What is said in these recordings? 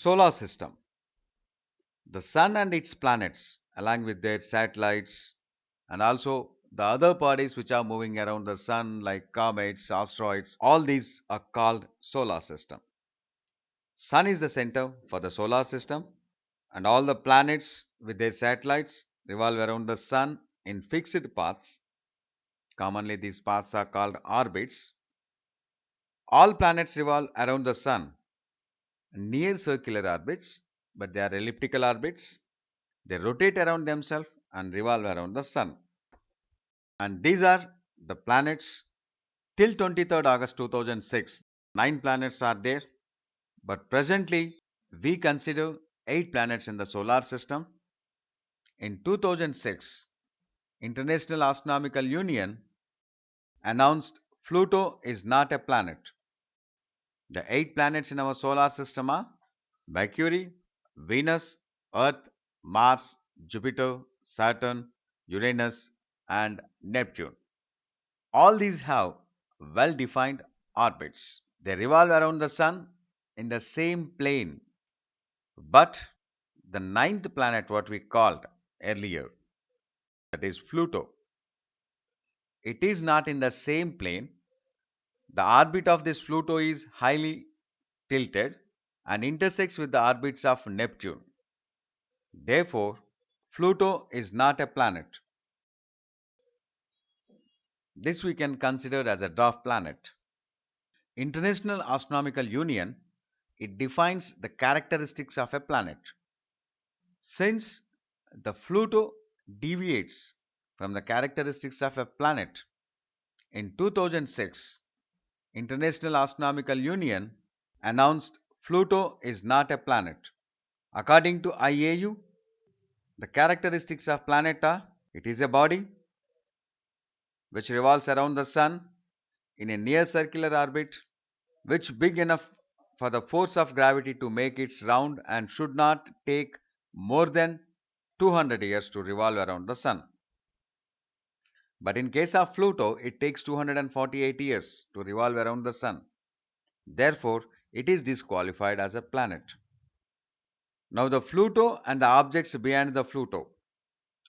Solar system. The sun and its planets, along with their satellites, and also the other bodies which are moving around the sun, like comets, asteroids, all these are called solar system. Sun is the center for the solar system, and all the planets with their satellites revolve around the sun in fixed paths. Commonly, these paths are called orbits. All planets revolve around the sun near circular orbits, but they are elliptical orbits. They rotate around themselves and revolve around the sun. And these are the planets till 23rd August 2006. 9 planets are there, but presently we consider 8 planets in the solar system. In 2006, International Astronomical Union announced Pluto is not a planet. The 8 planets in our solar system are Mercury, Venus, Earth, Mars, Jupiter, Saturn, Uranus, and Neptune. All these have well defined orbits. They revolve around the Sun in the same plane, but the ninth planet, what we called earlier, that is Pluto, it is not in the same plane. The orbit of this Pluto is highly tilted and intersects with the orbits of Neptune. Therefore, Pluto is not a planet. This we can consider as a dwarf planet. International Astronomical Union, it defines the characteristics of a planet. Since the Pluto deviates from the characteristics of a planet, in 2006, International Astronomical Union announced Pluto is not a planet. According to IAU, the characteristics of planet are it is a body which revolves around the sun in a near circular orbit, which big enough for the force of gravity to make its round and should not take more than 200 years to revolve around the sun. But in case of Pluto, it takes 248 years to revolve around the sun. Therefore, it is disqualified as a planet. Now, the Pluto and the objects beyond the Pluto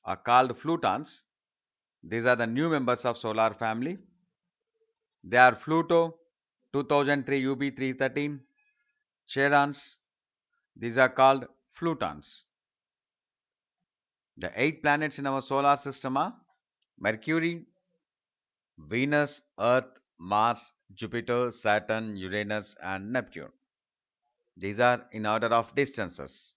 are called Plutons. These are the new members of solar family. They are Pluto, 2003 UB313, Chairons. These are called Plutons. The 8 planets in our solar system are Mercury, Venus, Earth, Mars, Jupiter, Saturn, Uranus, and Neptune. These are in order of distances.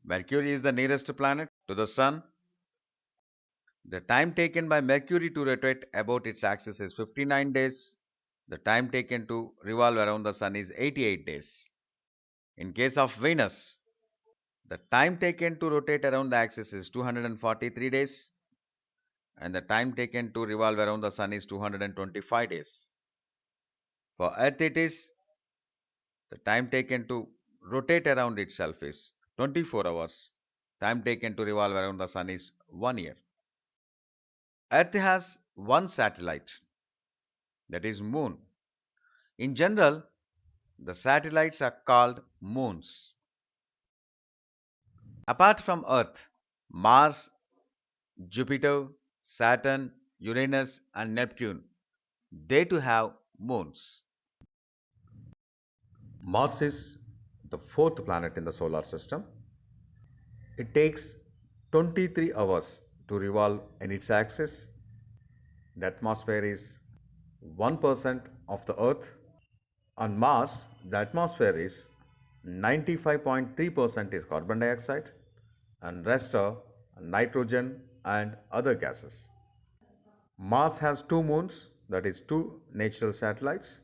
Mercury is the nearest planet to the Sun. The time taken by Mercury to rotate about its axis is 59 days. The time taken to revolve around the Sun is 88 days. In case of Venus, the time taken to rotate around the axis is 243 days, and the time taken to revolve around the Sun is 225 days. For Earth, it is the time taken to rotate around itself is 24 hours. Time taken to revolve around the Sun is 1 year. Earth has one satellite, that is Moon. In general, the satellites are called moons. Apart from Earth, Mars, Jupiter, Saturn, Uranus, and Neptune, they too have moons. Mars is the fourth planet in the solar system. It takes 23 hours to revolve in its axis. The atmosphere is 1% of the Earth. On Mars, the atmosphere is 95.3% is carbon dioxide and rest are nitrogen and other gases. Mars has two moons, that is two natural satellites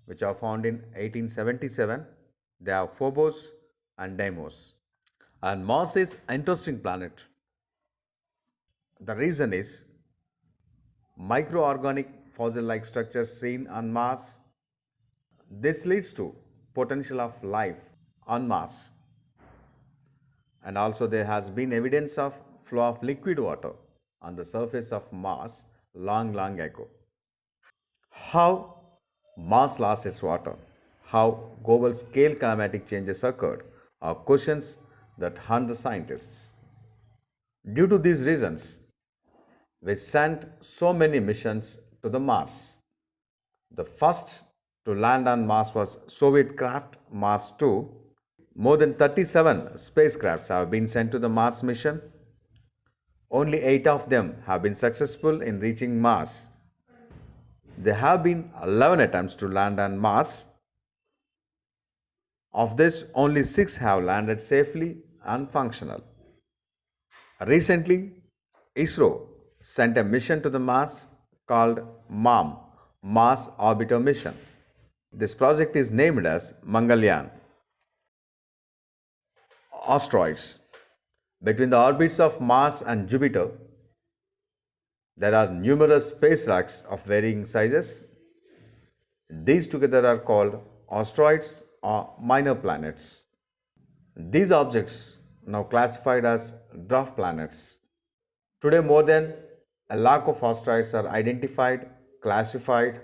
which are found in 1877. They are Phobos and Deimos. And Mars is an interesting planet. The reason is microorganic fossil-like structures seen on Mars. This leads to potential of life on Mars. And also there has been evidence of flow of liquid water on the surface of Mars long ago. How Mars lost its water? how global scale climatic changes occurred are questions that haunt the scientists. Due to these reasons, we sent so many missions to the Mars. The first to land on Mars was Soviet craft Mars 2. More than 37 spacecrafts have been sent to the Mars mission. Only 8 of them have been successful in reaching Mars. There have been 11 attempts to land on Mars. Of this, only 6 have landed safely and functional. Recently, ISRO sent a mission to the Mars called MAM, Mars Orbiter Mission. This project is named as Mangalyaan. Asteroids. Between the orbits of Mars and Jupiter, there are numerous space rocks of varying sizes. These together are called asteroids or minor planets. These objects now classified as dwarf planets. Today, more than a lakh of asteroids are identified, classified,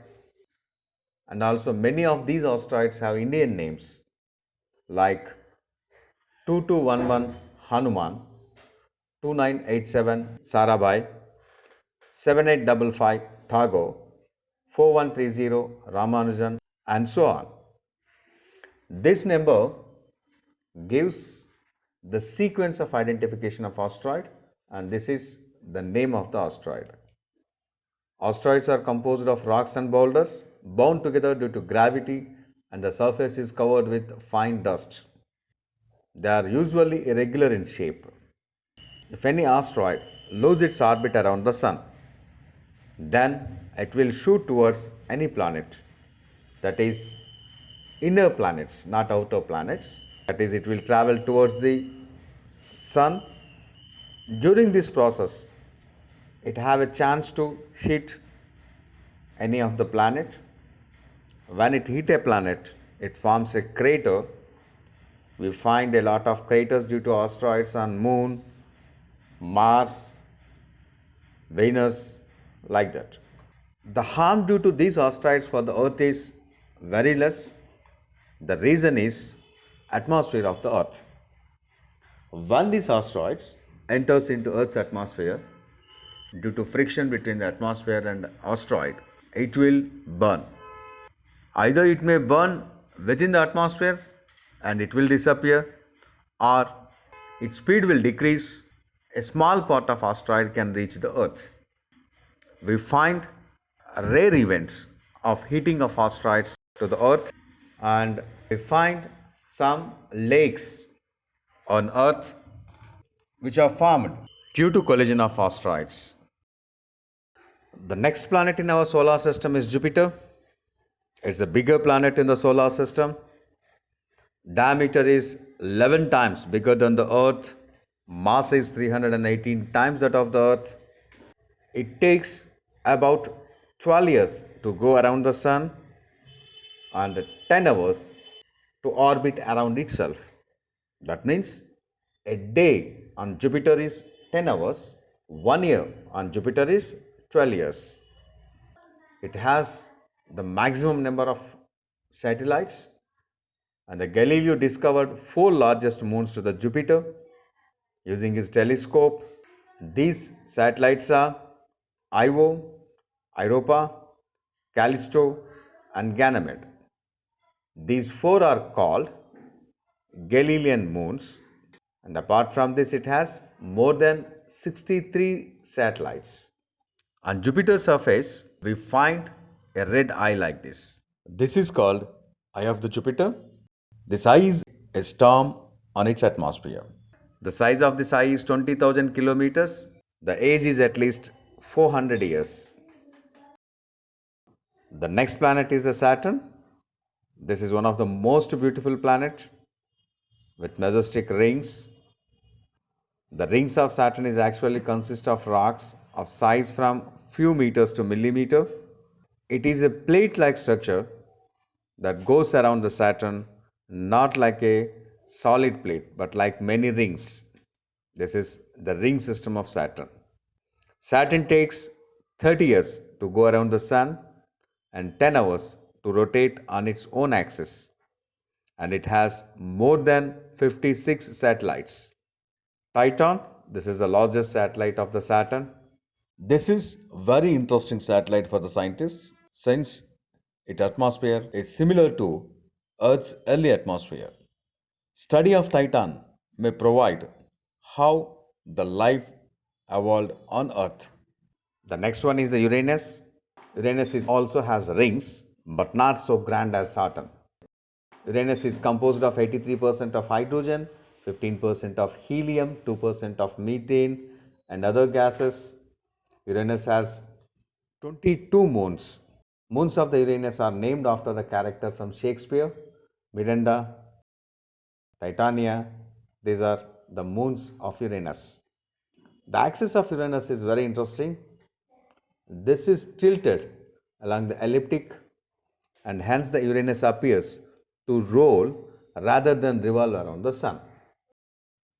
and also many of these asteroids have Indian names like 2211 Hanuman, 2987 Sarabhai, 7855 Thago, 4130 Ramanujan, and so on. This number gives the sequence of identification of asteroid, and this is the name of the asteroid. Asteroids are composed of rocks and boulders bound together due to gravity, and the surface is covered with fine dust. They are usually irregular in shape. If any asteroid loses its orbit around the Sun, then it will shoot towards any planet, that is, inner planets, not outer planets. That is, it will travel towards the Sun. During this process, it have a chance to hit any of the planet. When it hit a planet, it forms a crater. We find a lot of craters due to asteroids on Moon, Mars, Venus, like that. The harm due to these asteroids for the Earth is very less. The reason is atmosphere of the Earth. When these asteroids enters into Earth's atmosphere, due to friction between the atmosphere and asteroid, it will burn. Either it may burn within the atmosphere and it will disappear, or its speed will decrease. A small part of asteroid can reach the Earth. We find rare events of hitting of asteroids to the Earth, and we find some lakes on Earth which are formed due to collision of asteroids. The next planet in our solar system is Jupiter. It's the bigger planet in the solar system. Diameter is 11 times bigger than the Earth. Mass is 318 times that of the Earth. It takes about 12 years to go around the Sun and 10 hours to orbit around itself. That means a day on Jupiter is 10 hours, 1 year on Jupiter is 12 years. It has the maximum number of satellites, and the Galileo discovered 4 largest moons to the Jupiter using his telescope. These satellites are Io, Europa, Callisto, and Ganymede. These 4 are called Galilean moons, and apart from this, it has more than 63 satellites. On Jupiter's surface, we find a red eye like this. This is called eye of the Jupiter. This eye is a storm on its atmosphere. The size of this eye is 20,000 kilometers. The age is at least 400 years. The next planet is the Saturn. This is one of the most beautiful planet with majestic rings. The rings of Saturn is actually consist of rocks of size from few meters to millimeter. It is a plate-like structure that goes around the Saturn, not like a solid plate, but like many rings. This is the ring system of Saturn. Saturn takes 30 years to go around the Sun and 10 hours to rotate on its own axis. and it has more than 56 satellites. Titan, this is the largest satellite of the Saturn. This is very interesting satellite for the scientists since its atmosphere is similar to Earth's early atmosphere. Study of Titan may provide how the life evolved on Earth. The next one is the Uranus. Uranus is also has rings, but not so grand as Saturn. Uranus is composed of 83% of hydrogen, 15% of helium, 2% of methane, and other gases. Uranus has 22 moons. Moons of the Uranus are named after the character from Shakespeare, Miranda, Titania. These are the moons of Uranus. The axis of Uranus is very interesting. This is tilted along the elliptic, and hence the Uranus appears to roll rather than revolve around the sun.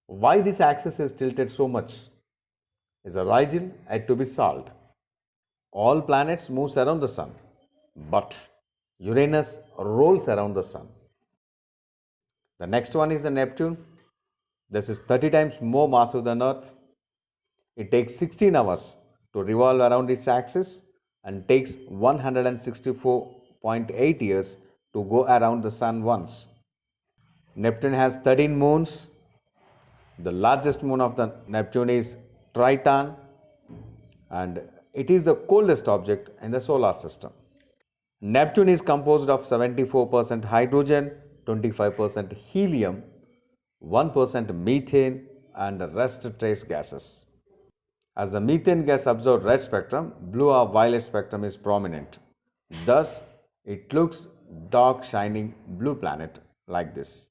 Why this axis is tilted so much is a riddle yet to be solved. All planets move around the sun, but Uranus rolls around the sun. The next one is the Neptune. This is 30 times more massive than Earth. It takes 16 hours to revolve around its axis and takes 164.8 years to go around the sun once. Neptune has 13 moons. The largest moon of the Neptune is Triton, and it is the coldest object in the solar system. Neptune is composed of 74% hydrogen, 25% helium, 1% methane, and the rest trace gases. As the methane gas absorbs red spectrum, blue or violet spectrum is prominent. Thus, it looks dark shining blue planet like this.